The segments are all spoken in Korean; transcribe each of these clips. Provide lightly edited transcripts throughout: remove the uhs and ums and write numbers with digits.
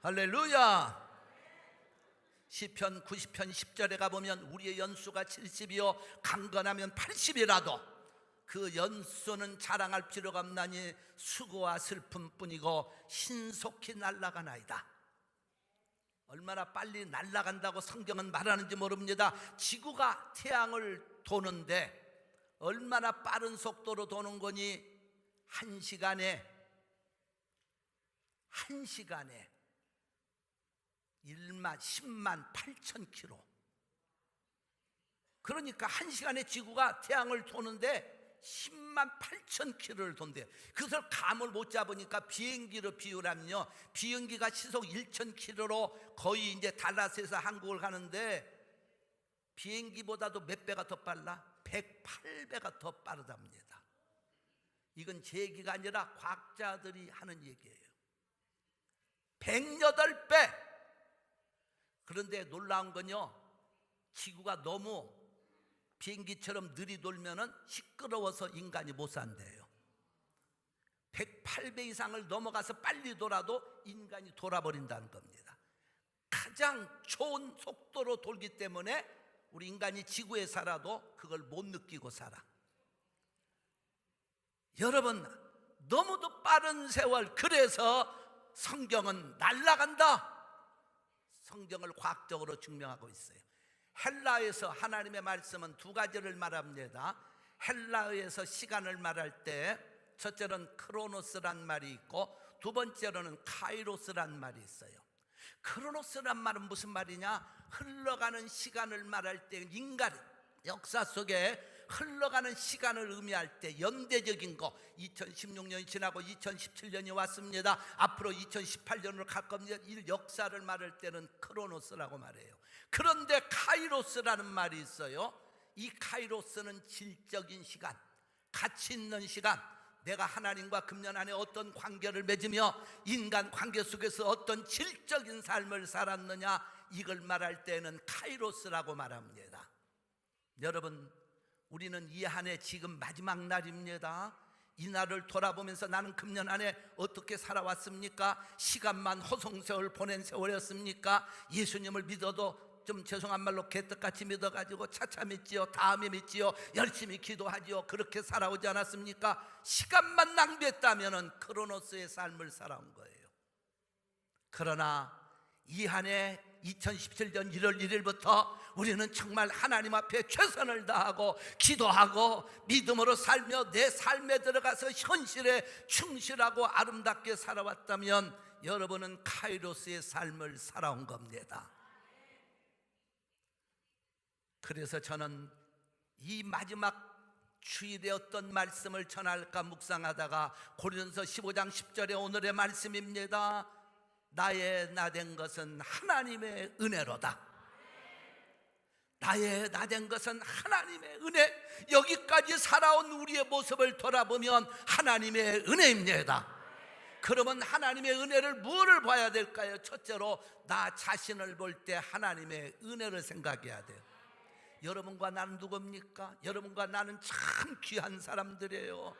할렐루야. 시편 90편 10절에 가보면 우리의 연수가 70이요 강건하면 80이라도 그 연수는 자랑할 필요가 없나니 수고와 슬픔뿐이고 신속히 날아가나이다. 얼마나 빨리 날아간다고 성경은 말하는지 모릅니다. 지구가 태양을 도는데 얼마나 빠른 속도로 도는 거니? 한 시간에 10만 8천 킬로. 그러니까 한 시간에 지구가 태양을 도는데 10만 8천 킬로를 돈대요. 그것을 감을 못 잡으니까 비행기로 비유하면요, 비행기가 시속 1천 킬로로 거의 이제 달라스에서 한국을 가는데 비행기보다도 몇 배가 더 빨라? 108배가 더 빠르답니다. 이건 제 얘기가 아니라 과학자들이 하는 얘기예요. 108배. 그런데 놀라운 건요, 지구가 너무 비행기처럼 느리 돌면은 시끄러워서 인간이 못 산대요. 108배 이상을 넘어가서 빨리 돌아도 인간이 돌아버린다는 겁니다. 가장 좋은 속도로 돌기 때문에 우리 인간이 지구에 살아도 그걸 못 느끼고 살아. 여러분, 너무도 빠른 세월. 그래서 성경은 날아간다. 성경을 과학적으로 증명하고 있어요. 헬라에서 하나님의 말씀은 두 가지를 말합니다. 헬라에서 시간을 말할 때 첫째는 크로노스란 말이 있고 두 번째로는 카이로스란 말이 있어요. 크로노스란 말은 무슨 말이냐? 흘러가는 시간을 말할 때 인간 역사 속에 흘러가는 시간을 의미할 때 연대적인 거, 2016년이 지나고 2017년이 왔습니다. 앞으로 2018년으로 갈 겁니다. 이 역사를 말할 때는 크로노스라고 말해요. 그런데 카이로스라는 말이 있어요. 이 카이로스는 질적인 시간, 가치 있는 시간, 내가 하나님과 금년 안에 어떤 관계를 맺으며 인간 관계 속에서 어떤 질적인 삶을 살았느냐, 이걸 말할 때는 카이로스라고 말합니다. 여러분, 우리는 이 한 해 지금 마지막 날입니다. 이 날을 돌아보면서 나는 금년 안에 어떻게 살아왔습니까? 시간만 허송세월 보낸 세월이었습니까? 예수님을 믿어도 좀 죄송한 말로 개떡같이 믿어가지고 차차 믿지요, 다음에 믿지요, 열심히 기도하지요, 그렇게 살아오지 않았습니까? 시간만 낭비했다면 크로노스의 삶을 살아온 거예요. 그러나 이 한 해 2017년 1월 1일부터 우리는 정말 하나님 앞에 최선을 다하고 기도하고 믿음으로 살며 내 삶에 들어가서 현실에 충실하고 아름답게 살아왔다면 여러분은 카이로스의 삶을 살아온 겁니다. 그래서 저는 이 마지막 주일에 어떤 말씀을 전할까 묵상하다가 고린도서 15장 10절에 오늘의 말씀입니다. 나의 나된 것은 하나님의 은혜로다. 나의 나된 것은 하나님의 은혜. 여기까지 살아온 우리의 모습을 돌아보면 하나님의 은혜입니다. 그러면 하나님의 은혜를 무엇을 봐야 될까요? 첫째로 나 자신을 볼 때 하나님의 은혜를 생각해야 돼요. 여러분과 나는 누굽니까? 여러분과 나는 참 귀한 사람들이에요.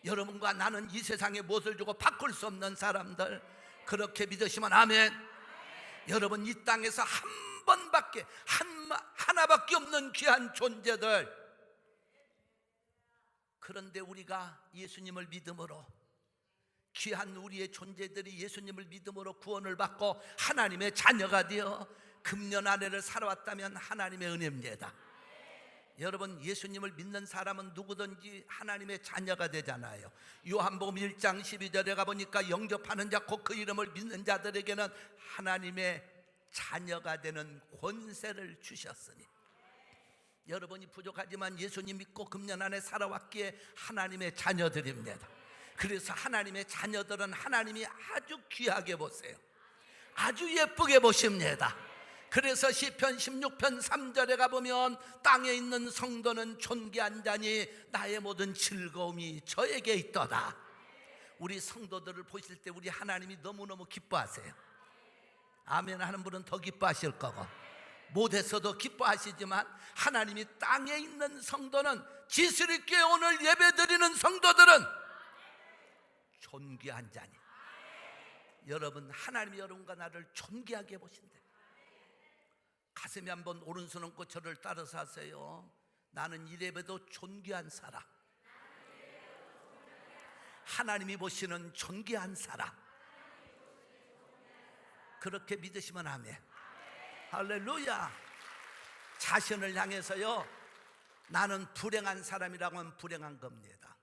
여러분과 나는 이 세상에 무엇을 주고 바꿀 수 없는 사람들. 그렇게 믿으시면 아멘. 여러분, 이 땅에서 한 번밖에 하나밖에 없는 귀한 존재들. 그런데 우리가 예수님을 믿음으로, 귀한 우리의 존재들이 예수님을 믿음으로 구원을 받고 하나님의 자녀가 되어 금년 한 해를 살아왔다면 하나님의 은혜입니다. 여러분, 예수님을 믿는 사람은 누구든지 하나님의 자녀가 되잖아요. 요한복음 1장 12절에 가보니까 영접하는 자 곧 그 이름을 믿는 자들에게는 하나님의 자녀가 되는 권세를 주셨으니, 여러분이 부족하지만 예수님 믿고 금년 안에 살아왔기에 하나님의 자녀들입니다. 그래서 하나님의 자녀들은 하나님이 아주 귀하게 보세요. 아주 예쁘게 보십니다. 그래서 시편 16편 3절에 가보면 땅에 있는 성도는 존귀한 자니 나의 모든 즐거움이 저에게 있도다. 우리 성도들을 보실 때 우리 하나님이 너무너무 기뻐하세요. 아멘 하는 분은 더 기뻐하실 거고, 못해서도 기뻐하시지만 하나님이 땅에 있는 성도는, 지수리교회 오늘 예배드리는 성도들은 존귀한 자니, 여러분, 하나님이 여러분과 나를 존귀하게 보신대. 가슴에 한번 오른손 얹고 저를 따라서 하세요. 나는 이래봬도 존귀한 사람, 하나님이 보시는 존귀한 사람. 그렇게 믿으시면 아멘. 할렐루야. 자신을 향해서요, 나는 불행한 사람이라고 하면 불행한 겁니다.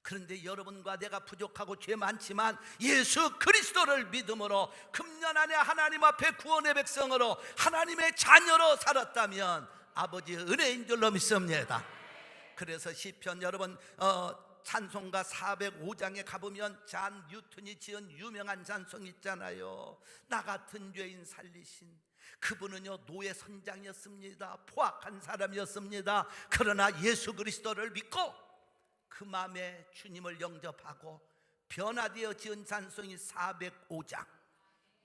그런데 여러분과 내가 부족하고 죄 많지만 예수 그리스도를 믿음으로 금년 안에 하나님 앞에 구원의 백성으로 하나님의 자녀로 살았다면 아버지의 은혜인 줄로 믿습니다. 그래서 시편, 여러분 찬송가 405장에 가보면 잔 뉴턴이 지은 유명한 찬송이 있잖아요. 나 같은 죄인 살리신 그분은요, 노예 선장이었습니다. 포악한 사람이었습니다. 그러나 예수 그리스도를 믿고 그 마음에 주님을 영접하고 변화되어 지은 찬송이 405장.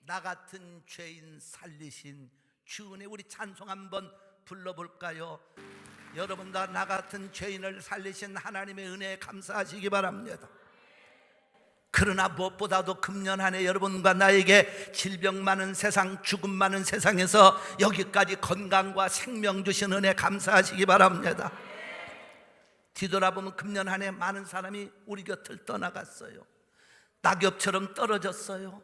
나 같은 죄인 살리신 주 은혜. 우리 찬송 한번 불러볼까요? 여러분 다 나 같은 죄인을 살리신 하나님의 은혜에 감사하시기 바랍니다. 그러나 무엇보다도 금년 한 해 여러분과 나에게 질병 많은 세상, 죽음 많은 세상에서 여기까지 건강과 생명 주신 은혜 감사하시기 바랍니다. 뒤돌아보면 금년 한 해 많은 사람이 우리 곁을 떠나갔어요. 낙엽처럼 떨어졌어요.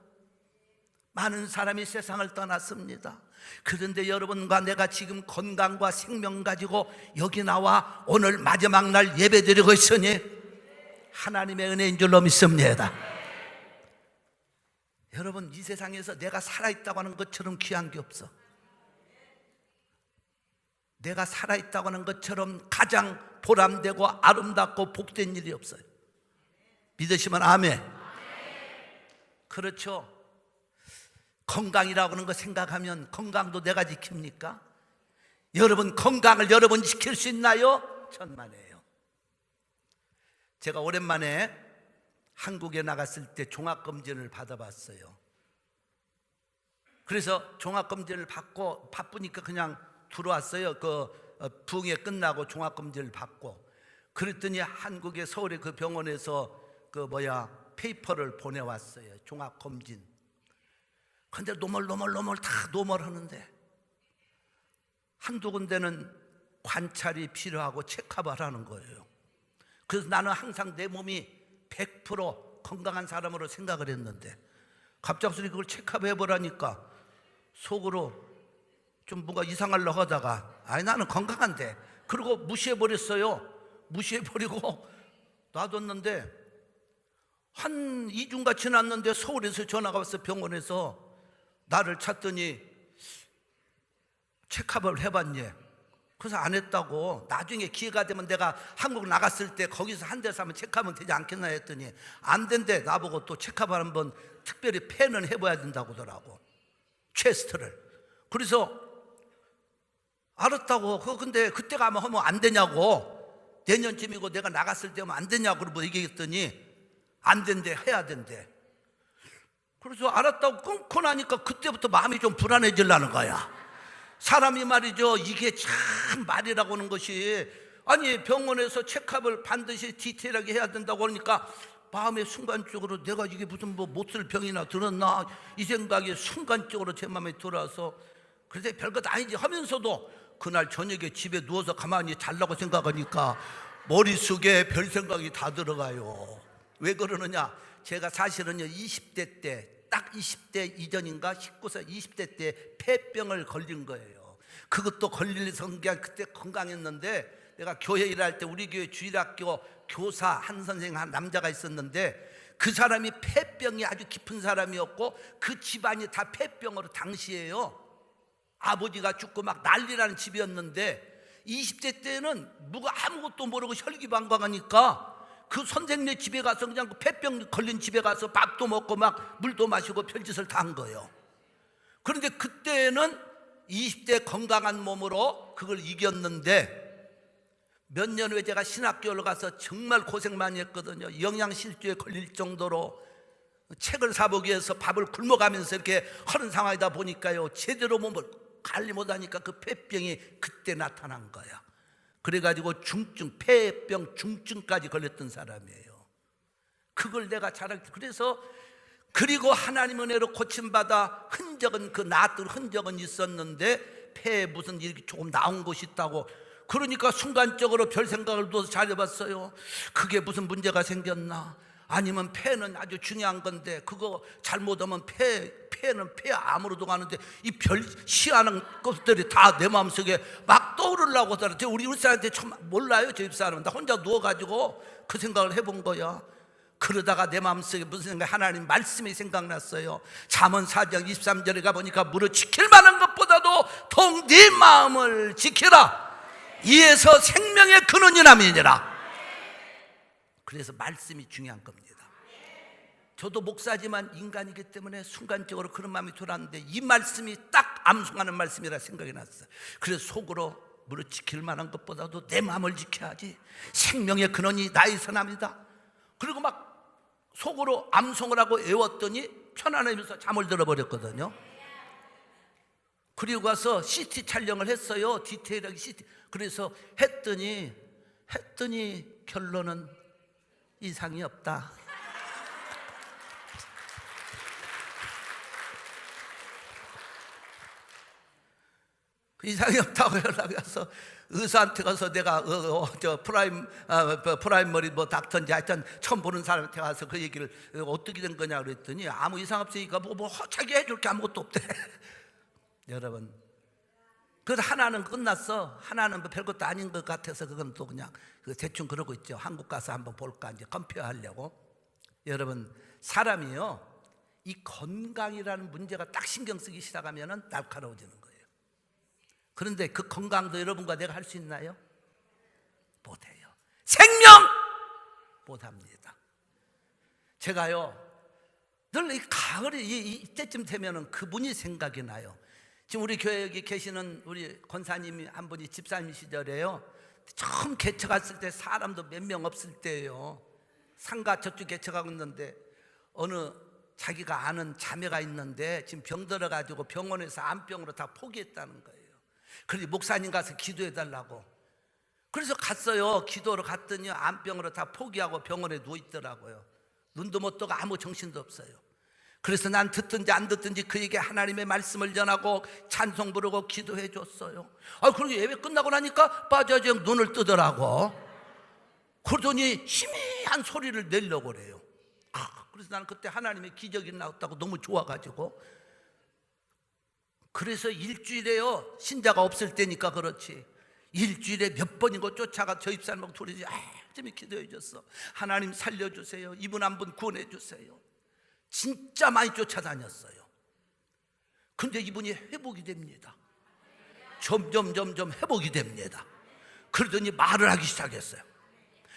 많은 사람이 세상을 떠났습니다. 그런데 여러분과 내가 지금 건강과 생명 가지고 여기 나와 오늘 마지막 날 예배드리고 있으니 하나님의 은혜인 줄로 믿습니다. 여러분, 이 세상에서 내가 살아있다고 하는 것처럼 귀한 게 없어. 내가 살아있다고 하는 것처럼 가장 보람되고 아름답고 복된 일이 없어요. 믿으시면 아멘. 그렇죠. 건강이라고 하는 거 생각하면 건강도 내가 지킵니까? 여러분, 건강을 여러분 지킬 수 있나요? 천만에요. 제가 오랜만에 한국에 나갔을 때 종합검진을 받아봤어요. 그래서 종합검진을 받고 바쁘니까 그냥 들어왔어요. 부흥회 끝나고 종합검진을 받고. 그랬더니 한국의 서울의 그 병원에서 페이퍼를 보내왔어요. 종합검진. 근데 노멀 다 노멀하는데 한두 군데는 관찰이 필요하고 체크업을 하는 거예요. 그래서 나는 항상 내 몸이 100% 건강한 사람으로 생각을 했는데 갑작스레 그걸 체크업 해보라니까 속으로 좀 뭔가 이상하려고 하다가 아니 나는 건강한데 그리고 무시해버렸어요. 무시해버리고 놔뒀는데 한 2주가 지났는데 서울에서 전화가 왔어. 병원에서 나를 찾더니 체크업을 해봤니? 그래서 안 했다고. 나중에 기회가 되면 내가 한국 나갔을 때 거기서 한 데서 한번 체크하면 되지 않겠나 했더니 안 된대. 나보고 또 체크업 한번 특별히 팬은 해봐야 된다고 하더라고. 체스트를. 그래서 알았다고. 근데 그때가 아마 하면 안 되냐고. 내년쯤이고 내가 나갔을 때 하면 안 되냐고 그러고 얘기했더니 안 된대. 해야 된대. 그래서 알았다고 끊고 나니까 그때부터 마음이 좀 불안해지려는 거야. 사람이 말이죠, 이게 참 말이라고 하는 것이, 아니 병원에서 체크업을 반드시 디테일하게 해야 된다고 하니까 마음에 순간적으로 내가 이게 무슨 못 쓸 병이나 들었나 이 생각이 순간적으로 제 마음에 들어와서 그래서 별것 아니지 하면서도 그날 저녁에 집에 누워서 가만히 잘라고 생각하니까 머릿속에 별 생각이 다 들어가요. 왜 그러느냐, 제가 사실은요 20대 때 딱 20대 이전인가 19세 20대 때 폐병을 걸린 거예요. 그것도 걸릴 성격. 그때 건강했는데 내가 교회 일할 때 우리 교회 주일학교 교사 한 선생 한 남자가 있었는데 그 사람이 폐병이 아주 깊은 사람이었고 그 집안이 다 폐병으로 당시에요. 아버지가 죽고 막 난리라는 집이었는데 20대 때는 누가 아무것도 모르고 혈기방광하니까 그 선생님 집에 가서 그냥 그 폐병 걸린 집에 가서 밥도 먹고 막 물도 마시고 별짓을 다 한 거예요. 그런데 그때는 20대 건강한 몸으로 그걸 이겼는데 몇 년 후에 제가 신학교를 가서 정말 고생 많이 했거든요. 영양실조에 걸릴 정도로 책을 사보기 위해서 밥을 굶어가면서 이렇게 하는 상황이다 보니까요 제대로 몸을 관리 못하니까 그 폐병이 그때 나타난 거야. 그래가지고 중증, 폐병 중증까지 걸렸던 사람이에요. 그걸 내가 그래서 그리고 하나님 은혜로 고침받아 흔적은 그 나았던 흔적은 있었는데 폐에 무슨 이렇게 조금 나온 것이 있다고. 그러니까 순간적으로 별 생각을 둬서 잘 해봤어요. 그게 무슨 문제가 생겼나? 아니면 폐는 아주 중요한 건데 그거 잘못하면 폐는 폐 암으로도 가는데 이 별 희한한 것들이 다 내 마음속에 막 떠오르려고 하더라고요. 우리 집사람한테 참 몰라요. 저 집사람은 나 혼자 누워가지고 그 생각을 해본 거야. 그러다가 내 마음속에 무슨 생각, 하나님 말씀이 생각났어요. 잠언 4장 23절에 가보니까 무릇 지킬 만한 것보다도 더욱 네 마음을 지키라. 이에서 생명의 근원이 남이니라. 그래서 말씀이 중요한 겁니다. 저도 목사지만 인간이기 때문에 순간적으로 그런 마음이 들었는데 이 말씀이 딱 암송하는 말씀이라 생각이 났어요. 그래서 속으로 무릇 지킬 만한 것보다도 내 마음을 지켜야지. 생명의 근원이 나에서 납니다. 그리고 막 속으로 암송을 하고 외웠더니 편안해져서 잠을 들어버렸거든요. 그리고 가서 CT 촬영을 했어요. 디테일하게 CT. 그래서 했더니 결론은 이상이 없다. 이상이 없다고 연락이 와서 의사한테 가서 내가 저 프라이머리 뭐 닥터인지 하여튼 처음 보는 사람한테 가서 그 얘기를 어떻게 된 거냐 그랬더니 아무 이상 없으니까 뭐 자기 해줄 게 아무것도 없대. 여러분, 그래서 하나는 끝났어. 하나는 뭐 별것도 아닌 것 같아서 그건 또 그냥 대충 그러고 있죠. 한국 가서 한번 볼까 이제 컴페어하려고. 여러분, 사람이요 이 건강이라는 문제가 딱 신경 쓰기 시작하면은 날카로워지는 거예요. 그런데 그 건강도 여러분과 내가 할 수 있나요? 못해요. 생명 못합니다. 제가요 늘 이 가을에 이때쯤 되면은 그분이 생각이 나요. 지금 우리 교회 여기 계시는 우리 권사님이 한 분이 집사님 시절에요 처음 개척 갔을 때 사람도 몇 명 없을 때예요. 상가 저쪽 개척하고 있는데 어느 자기가 아는 자매가 있는데 지금 병 들어가지고 병원에서 암병으로 다 포기했다는 거예요. 그래서 목사님 가서 기도해 달라고. 그래서 갔어요. 기도로 갔더니 암병으로 다 포기하고 병원에 누워 있더라고요. 눈도 못 뜨고 아무 정신도 없어요. 그래서 난 듣든지 안 듣든지 그에게 하나님의 말씀을 전하고 찬송 부르고 기도해 줬어요. 그리고 예배 끝나고 나니까 빠져서 눈을 뜨더라고. 그러더니 희미한 소리를 내려고 그래요. 그래서 나는 그때 하나님의 기적이 나왔다고 너무 좋아가지고, 그래서 일주일에요 신자가 없을 때니까 그렇지 일주일에 몇 번이고 쫓아가 저 입사람하고 둘이 아침에 기도해 줬어. 하나님 살려주세요. 이분 한 분 구원해 주세요. 진짜 많이 쫓아다녔어요. 근데 이분이 회복이 됩니다. 점점 회복이 됩니다. 그러더니 말을 하기 시작했어요.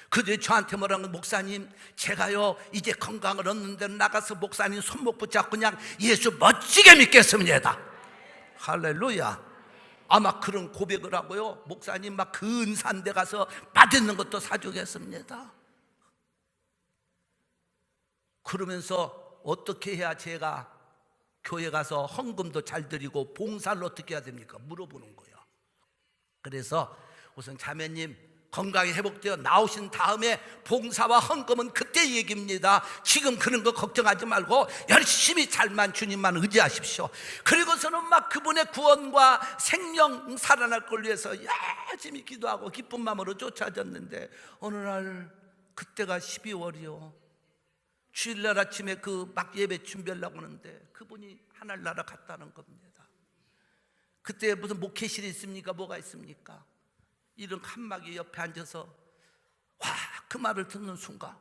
그들이 저한테 뭐라는 목사님 제가요 이제 건강을 얻는 데로 나가서 목사님 손목 붙잡고 그냥 예수 멋지게 믿겠습니다. 할렐루야. 아마 그런 고백을 하고요 목사님 막 근사한 데 가서 맛있는 것도 사주겠습니다. 그러면서 어떻게 해야 제가 교회 가서 헌금도 잘 드리고 봉사를 어떻게 해야 됩니까? 물어보는 거예요. 그래서 우선 자매님 건강이 회복되어 나오신 다음에 봉사와 헌금은 그때 얘기입니다. 지금 그런 거 걱정하지 말고 열심히 잘만 주님만 의지하십시오. 그리고서는 막 그분의 구원과 생명 살아날 걸 위해서 열심히 기도하고 기쁜 마음으로 쫓아졌는데 어느 날 그때가 12월이요 주일날 아침에 그 막 예배 준비하려고 하는데 그분이 하늘나라 갔다는 겁니다. 그때 무슨 목회실이 있습니까? 뭐가 있습니까? 이런 칸막이 옆에 앉아서 그 말을 듣는 순간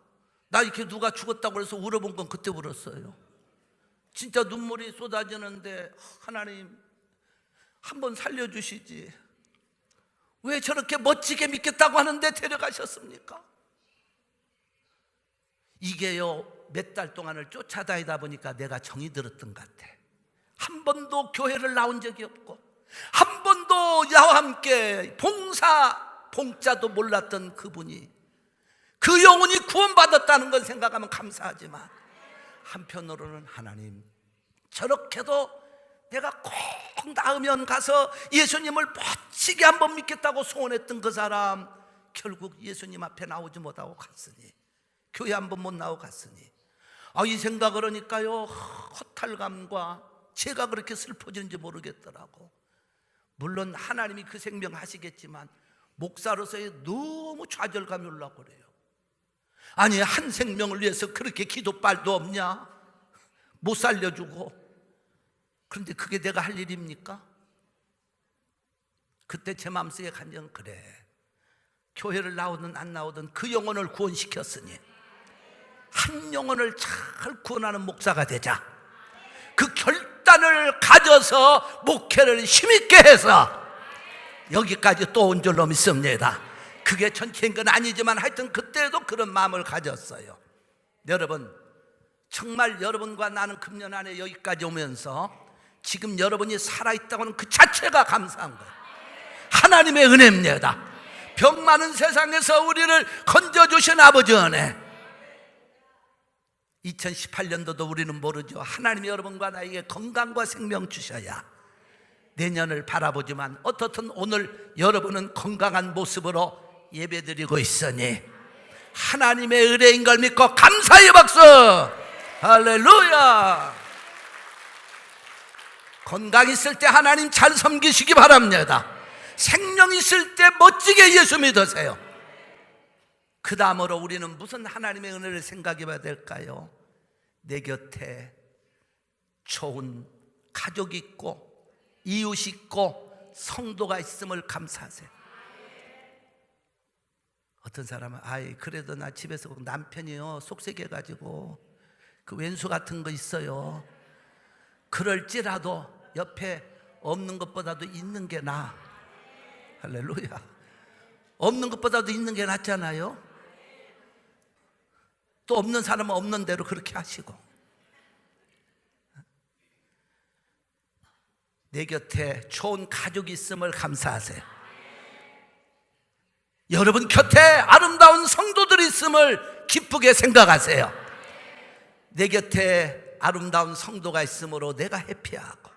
나 이렇게 누가 죽었다고 해서 울어본 건 그때 울었어요. 진짜 눈물이 쏟아지는데 하나님 한번 살려주시지 왜 저렇게 멋지게 믿겠다고 하는데 데려가셨습니까? 이게요 몇 달 동안을 쫓아다니다 보니까 내가 정이 들었던 것 같아. 한 번도 교회를 나온 적이 없고 한 번도 나와 함께 봉자도 몰랐던 그분이 그 영혼이 구원받았다는 걸 생각하면 감사하지만 한편으로는 하나님 저렇게도 내가 꼭 나으면 가서 예수님을 멋지게 한번 믿겠다고 소원했던 그 사람 결국 예수님 앞에 나오지 못하고 갔으니 교회 한번 못 나오고 갔으니 이 생각을 하니까요, 허탈감과 제가 그렇게 슬퍼지는지 모르겠더라고. 물론 하나님이 그 생명 하시겠지만 목사로서의 너무 좌절감이 올라오고 그래요. 아니, 한 생명을 위해서 그렇게 기도빨도 없냐? 못 살려주고. 그런데 그게 내가 할 일입니까? 그때 제 마음속에 간증은, 그래, 교회를 나오든 안 나오든 그 영혼을 구원시켰으니 한 영혼을 잘 구원하는 목사가 되자. 그 결단을 가져서 목회를 힘있게 해서 여기까지 또 온 줄로 믿습니다. 그게 전체인 건 아니지만 하여튼 그때도 그런 마음을 가졌어요. 여러분, 정말 여러분과 나는 금년 안에 여기까지 오면서 지금 여러분이 살아있다고 하는 그 자체가 감사한 거예요. 하나님의 은혜입니다. 병 많은 세상에서 우리를 건져주신 아버지 은혜. 2018년도도 우리는 모르죠. 하나님이 여러분과 나에게 건강과 생명 주셔야 내년을 바라보지만 어떻든 오늘 여러분은 건강한 모습으로 예배드리고 있으니 하나님의 은혜인 걸 믿고 감사의 박수. 할렐루야. 건강 있을 때 하나님 잘 섬기시기 바랍니다. 생명 있을 때 멋지게 예수 믿으세요. 그 다음으로 우리는 무슨 하나님의 은혜를 생각해 봐야 될까요? 내 곁에 좋은 가족이 있고 이웃이 있고 성도가 있음을 감사하세요. 어떤 사람은 그래도 나 집에서 남편이요 속색해가지고 그 왼수 같은 거 있어요. 그럴지라도 옆에 없는 것보다도 있는 게 나아. 할렐루야. 없는 것보다도 있는 게 낫잖아요. 또 없는 사람은 없는 대로 그렇게 하시고, 내 곁에 좋은 가족이 있음을 감사하세요. 여러분 곁에 아름다운 성도들이 있음을 기쁘게 생각하세요. 내 곁에 아름다운 성도가 있으므로 내가 해피하고.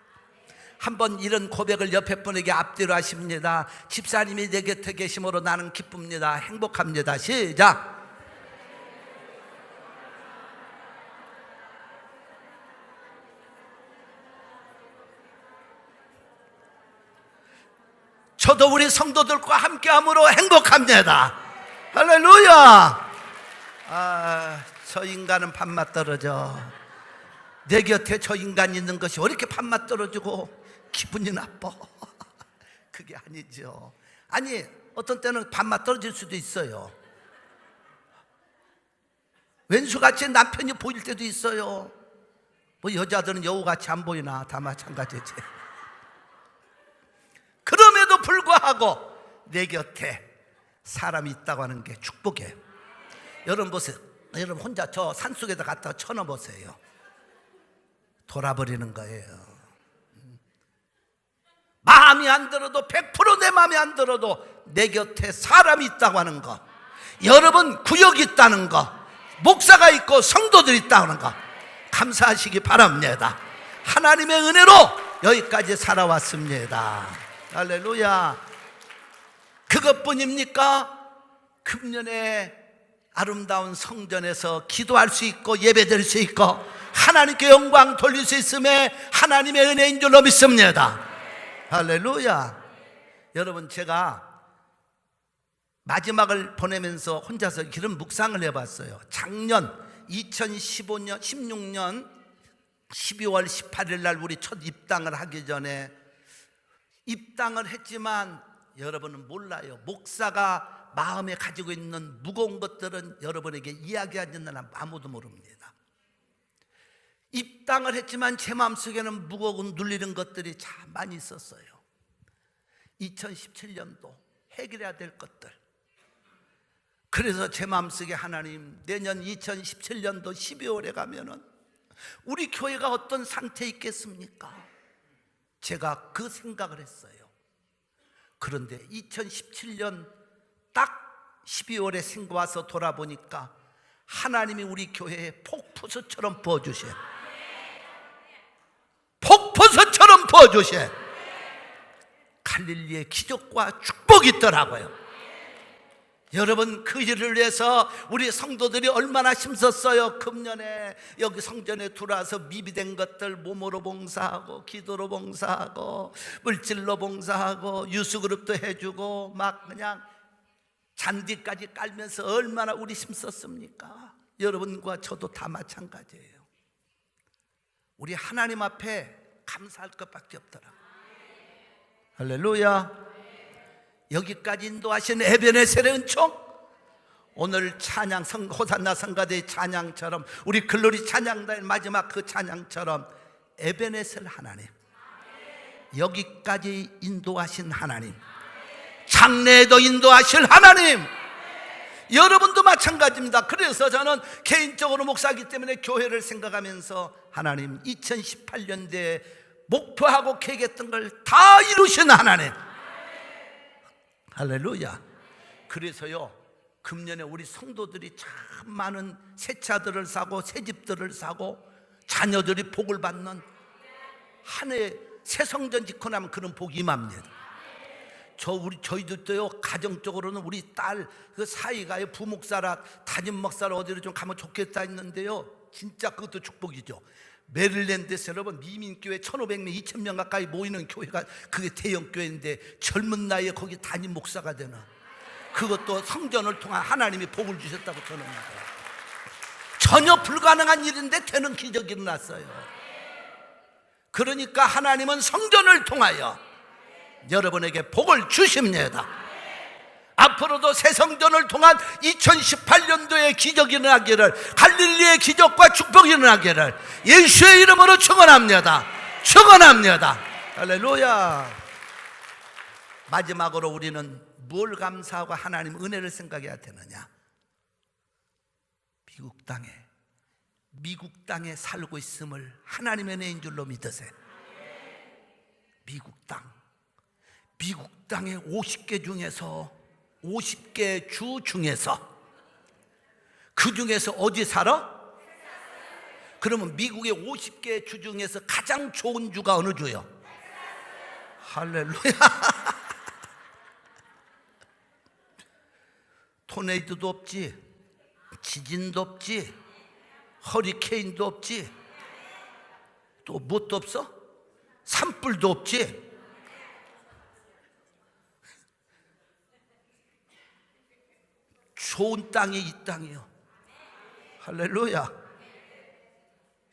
한번 이런 고백을 옆에 분에게 앞뒤로 하십니다. 집사님이 내 곁에 계심으로 나는 기쁩니다. 행복합니다. 시작. 저도 우리 성도들과 함께함으로 행복합니다. 할렐루야. 저 인간은 밥맛 떨어져. 내 곁에 저 인간 있는 것이 왜 이렇게 밥맛 떨어지고 기분이 나빠? 그게 아니죠. 아니, 어떤 때는 밥맛 떨어질 수도 있어요. 왼수같이 남편이 보일 때도 있어요. 뭐 여자들은 여우같이 안 보이나? 다 마찬가지지. 그럼에도 불구하고 내 곁에 사람이 있다고 하는 게 축복이에요. 여러분 보세요. 여러분 혼자 저 산속에다 갖다 쳐넣어보세요. 돌아버리는 거예요. 마음이 안 들어도 100% 내 마음이 안 들어도 내 곁에 사람이 있다고 하는 거, 여러분 구역이 있다는 거, 목사가 있고 성도들이 있다는 거 감사하시기 바랍니다. 하나님의 은혜로 여기까지 살아왔습니다. 할렐루야. 그것뿐입니까? 금년에 아름다운 성전에서 기도할 수 있고 예배드릴 수 있고 하나님께 영광 돌릴 수 있음에 하나님의 은혜인 줄로 믿습니다. 할렐루야. 여러분, 제가 마지막을 보내면서 혼자서 이런 묵상을 해봤어요. 작년 16년 12월 18일 날 우리 첫 입당을 하기 전에 입당을 했지만 여러분은 몰라요. 목사가 마음에 가지고 있는 무거운 것들은 여러분에게 이야기하지는 아무도 모릅니다. 입당을 했지만 제 마음속에는 무거운 눌리는 것들이 참 많이 있었어요. 2017년도 해결해야 될 것들. 그래서 제 마음속에 하나님, 내년 2017년도 12월에 가면은 우리 교회가 어떤 상태에 있겠습니까? 제가 그 생각을 했어요. 그런데 2017년 딱 12월에 생겨와서 돌아보니까 하나님이 우리 교회에 폭포수처럼 부어주셔. 폭포수처럼 부어주셔. 갈릴리의 기적과 축복이 있더라고요. 여러분, 그 일을 위해서 우리 성도들이 얼마나 힘썼어요. 금년에 여기 성전에 들어와서 미비된 것들 몸으로 봉사하고 기도로 봉사하고 물질로 봉사하고 유수그룹도 해주고 막 그냥 잔디까지 깔면서 얼마나 우리 힘썼습니까? 여러분과 저도 다 마찬가지예요. 우리 하나님 앞에 감사할 것밖에 없더라고요. 할렐루야. 여기까지 인도하신 에베네셀의 은총, 오늘 찬양 호산나 성가대의 찬양처럼 우리 글로리 찬양단의 마지막 그 찬양처럼 에베네셀 하나님, 여기까지 인도하신 하나님, 장래에도 인도하실 하나님, 여러분도 마찬가지입니다. 그래서 저는 개인적으로 목사이기 때문에 교회를 생각하면서 하나님 2018년대에 목표하고 계획했던 걸 다 이루신 하나님, 할렐루야. 그래서요, 금년에 우리 성도들이 참 많은 새 차들을 사고 새 집들을 사고 자녀들이 복을 받는 한 해 새 성전 짓고 나면 그런 복이 임합니다. 저희들도요, 가정적으로는 우리 딸 그 사이가 부목사라 담임 목사라 어디로 좀 가면 좋겠다 했는데요, 진짜 그것도 축복이죠. 메릴랜드에서 여러분 미민교회 1,500명 2,000명 가까이 모이는 교회가 그게 대형교회인데 젊은 나이에 거기 담임 목사가 되는, 그것도 성전을 통한 하나님이 복을 주셨다고 저는 믿어요. 전혀 불가능한 일인데 되는 기적이 일어났어요. 그러니까 하나님은 성전을 통하여 여러분에게 복을 주십니다. 앞으로도 새 성전을 통한 2018년도에 기적이 일어나기를, 갈릴리의 기적과 축복이 일어나기를 예수의 이름으로 축원합니다. 축원합니다. 할렐루야. 마지막으로 우리는 뭘 감사하고 하나님 은혜를 생각해야 되느냐? 미국 땅에 살고 있음을 하나님의 은혜인 줄로 믿으세요. 미국 땅에 50개 중에서 50개 주 중에서 그 중에서 어디 살아? 그러면 미국의 50개 주 중에서 가장 좋은 주가 어느 주요? 할렐루야. 토네이도도 없지, 지진도 없지, 허리케인도 없지, 또 뭣도 없어? 산불도 없지. 좋은 땅이 이 땅이요. 할렐루야.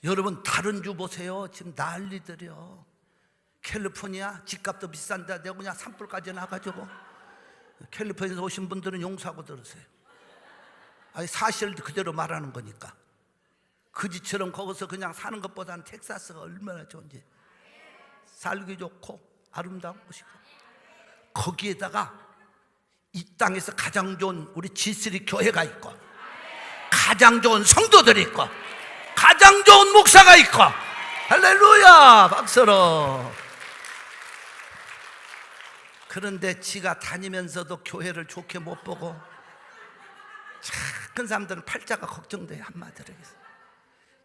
여러분, 다른 주 보세요. 지금 난리들이요. 캘리포니아 집값도 비싼데 내가 그냥 산불까지 나가지고, 캘리포니아에서 오신 분들은 용서하고 들으세요. 아니, 사실을 그대로 말하는 거니까. 그지처럼 거기서 그냥 사는 것보다는 텍사스가 얼마나 좋은지, 살기 좋고 아름다운 곳이고, 거기에다가 이 땅에서 가장 좋은 우리 G3 교회가 있고, 가장 좋은 성도들이 있고, 가장 좋은 목사가 있고, 할렐루야. 박수로. 그런데 지가 다니면서도 교회를 좋게 못 보고, 큰 사람들은 팔자가 걱정돼요. 한마디로 해서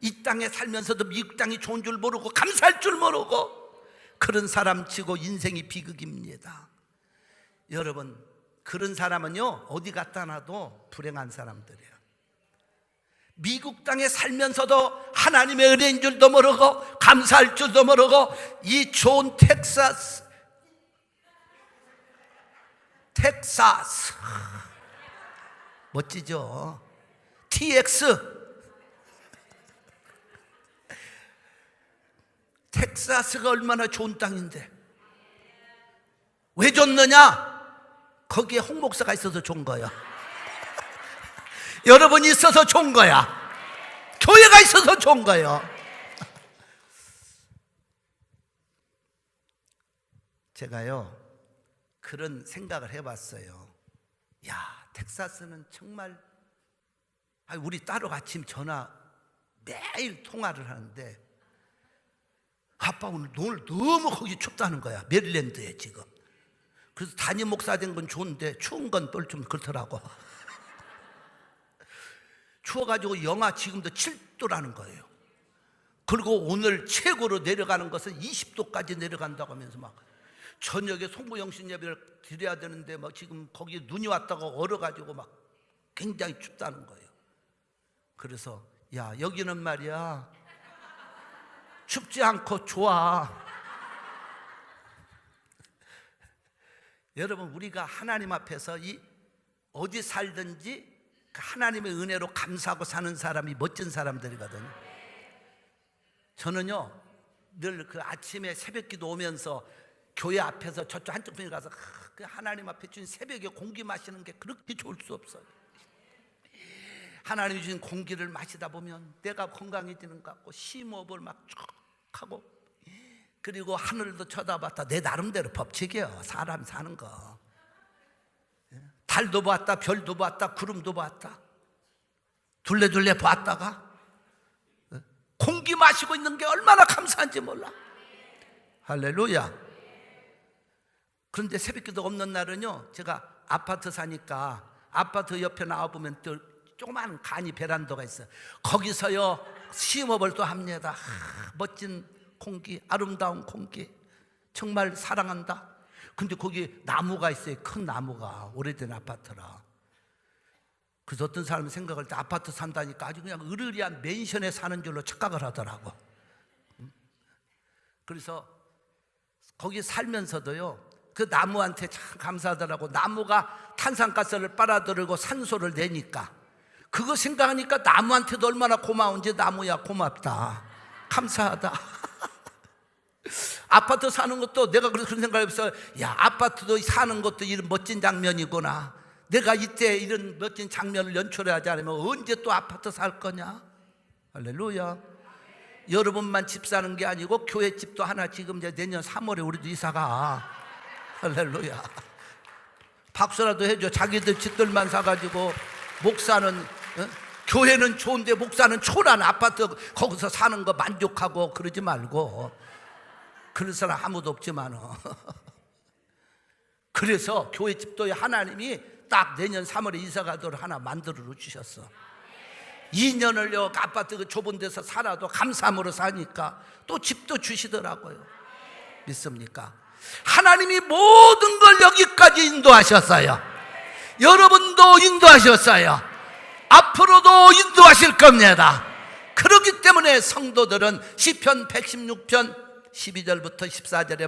이 땅에 살면서도 미국 땅이 좋은 줄 모르고 감사할 줄 모르고, 그런 사람 치고 인생이 비극입니다. 여러분, 그런 사람은요, 어디 갖다 놔도 불행한 사람들이에요. 미국 땅에 살면서도 하나님의 은혜인 줄도 모르고 감사할 줄도 모르고, 이 좋은 텍사스 멋지죠? TX 텍사스가 얼마나 좋은 땅인데 왜 줬느냐? 거기에 홍 목사가 있어서 좋은 거야. 여러분이 있어서 좋은 거야. 교회가 있어서 좋은 거예요. 제가요, 그런 생각을 해봤어요. 야, 텍사스는 정말, 우리 딸하고 아침 전화 매일 통화를 하는데, 아빠 오늘 너무 거기 춥다는 거야. 메릴랜드에 지금. 그래서 담임 목사 된 건 좋은데 추운 건 또 좀 그렇더라고. 추워가지고 영하 지금도 7도라는 거예요. 그리고 오늘 최고로 내려가는 것은 20도까지 내려간다고 하면서 막, 저녁에 송구영신 예배를 드려야 되는데 막 지금 거기 눈이 왔다가 얼어가지고 막 굉장히 춥다는 거예요. 그래서 야, 여기는 말이야 춥지 않고 좋아. 여러분, 우리가 하나님 앞에서 어디 살든지 하나님의 은혜로 감사하고 사는 사람이 멋진 사람들이거든요. 저는요 늘 그 아침에 새벽기도 오면서 교회 앞에서 저쪽 한쪽 편에 가서 그 하나님 앞에 주신 새벽에 공기 마시는 게 그렇게 좋을 수 없어요. 하나님이 주신 공기를 마시다 보면 내가 건강해지는 것 같고 심호흡을 막 쭉 하고, 그리고 하늘도 쳐다봤다. 내 나름대로 법칙이에요, 사람 사는 거. 달도 봤다, 별도 봤다, 구름도 봤다, 둘레둘레 봤다가 공기 마시고 있는 게 얼마나 감사한지 몰라. 할렐루야. 그런데 새벽기도 없는 날은요, 제가 아파트 사니까 아파트 옆에 나와보면 또 조그마한 간이 베란다가 있어요. 거기서요 심호흡을 또 합니다. 멋진 공기, 아름다운 공기, 정말 사랑한다. 근데 거기 나무가 있어요. 큰 나무가, 오래된 아파트라. 그래서 어떤 사람이 생각할 때 아파트 산다니까 아주 그냥 으르리한 맨션에 사는 줄로 착각을 하더라고. 그래서 거기 살면서도요 그 나무한테 참 감사하더라고. 나무가 탄산가스를 빨아들이고 산소를 내니까 그거 생각하니까 나무한테도 얼마나 고마운지. 나무야 고맙다, 감사하다. 아파트 사는 것도 내가 그래서 그런 생각을 했어요. 야, 아파트도 사는 것도 이런 멋진 장면이구나. 내가 이때 이런 멋진 장면을 연출하지 않으면 언제 또 아파트 살 거냐. 할렐루야. 여러분만 집 사는 게 아니고 교회 집도 하나 지금 이제 내년 3월에 우리도 이사가. 할렐루야. 박수라도 해줘. 자기들 집들만 사가지고 목사는 교회는 좋은데 목사는 초란 아파트 거기서 사는 거 만족하고 그러지 말고. 그런 사람 아무도 없지만 그래서 교회 집도 하나님이 딱 내년 3월에 이사 가도록 하나 만들어 주셨어. 2년을요 아파트 그 좁은 데서 살아도 감사함으로 사니까 또 집도 주시더라고요. 믿습니까? 하나님이 모든 걸 여기까지 인도하셨어요. 여러분도 인도하셨어요. 앞으로도 인도하실 겁니다. 그렇기 때문에 성도들은 시편 116편 12절부터 14절의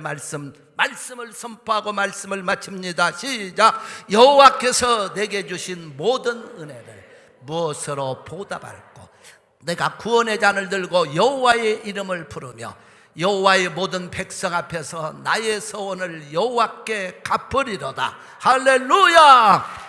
말씀을 선포하고 말씀을 마칩니다. 시작. 여호와께서 내게 주신 모든 은혜를 무엇으로 보답할꼬. 내가 구원의 잔을 들고 여호와의 이름을 부르며 여호와의 모든 백성 앞에서 나의 소원을 여호와께 갚으리로다. 할렐루야.